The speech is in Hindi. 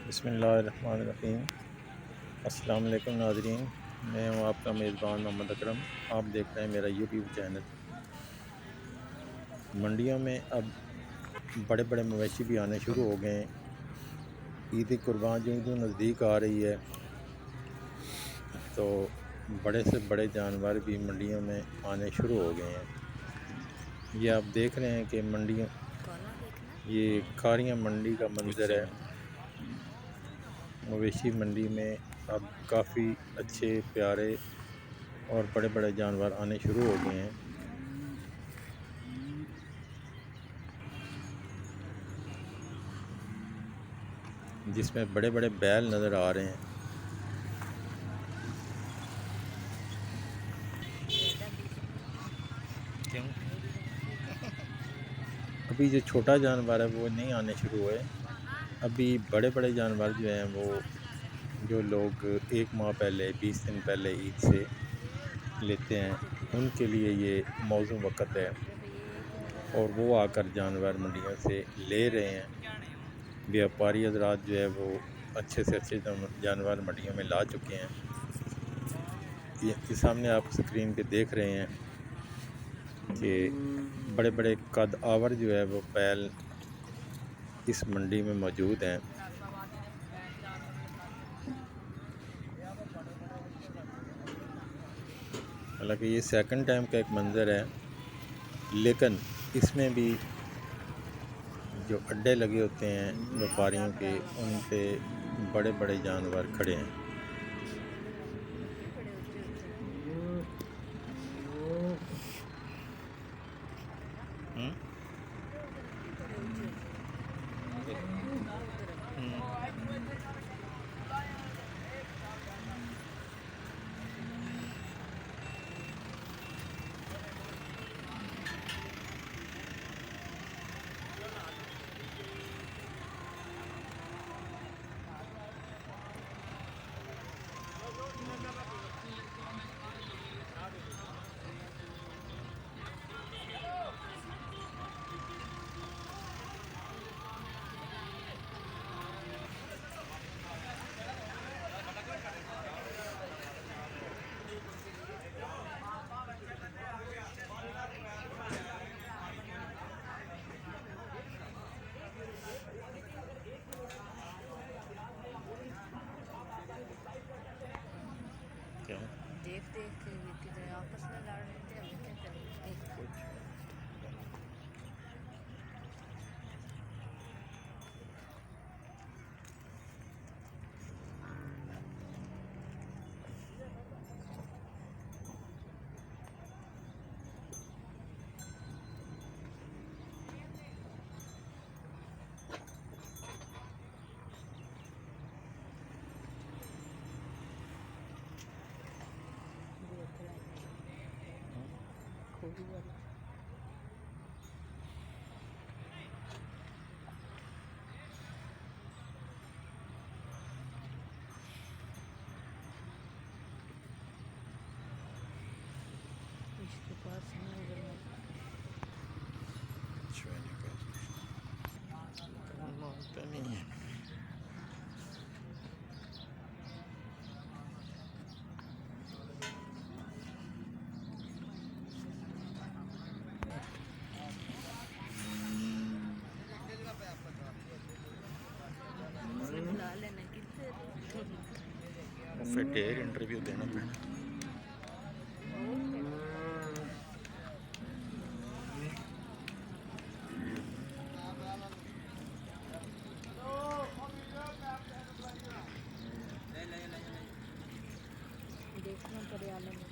बिस्मिल्लाहिर्रहमानिर्रहीम। अस्सलाम वालेकुम नाज़रीन, मैं हूँ आपका मेज़बान मोहम्मद अकरम। आप देख रहे हैं मेरा यूट्यूब चैनल। मंडियों में अब बड़े बड़े मवेशी भी आने शुरू हो गए हैं। ईद कुर्बान जो नज़दीक आ रही है तो बड़े से बड़े जानवर भी मंडियों में आने शुरू हो गए हैं। ये आप देख रहे हैं कि मंडियों ये खारियाँ मंडी का मंज़र है। मवेशी मंडी में अब काफ़ी अच्छे प्यारे और बड़े बड़े जानवर आने शुरू हो गए हैं। जिसमें बड़े बड़े बैल नज़र आ रहे हैं। क्यों? अभी जो छोटा जानवर है वो नहीं आने शुरू हुए। अभी बड़े बड़े जानवर जो हैं वो जो लोग एक माह पहले 20 दिन पहले ईद से लेते हैं उनके लिए ये मौज़ूं वक़्त है और वो आकर जानवर मंडियों से ले रहे हैं। व्यापारी हज़रात जो है वो अच्छे से अच्छे जानवर मंडियों में ला चुके हैं। ये सामने आप स्क्रीन पे देख रहे हैं कि बड़े बड़े कद आवर जो है वो बैल इस मंडी में मौजूद हैं। हालांकि ये सेकंड टाइम का एक मंज़र है, लेकिन इसमें भी जो अड्डे लगे होते हैं व्यापारियों के उन पे बड़े बड़े जानवर खड़े हैं। हम्म? क्या देख देख के किधर आपस में लड़ लेते हैं, हमें क्या करें। कुछ खूबी वाली इसके पास नहीं उधर मानते नहीं है। में बुला लेना किधर। फिर ढेर इंटरव्यू देना पैना। देखना पड़े आने में।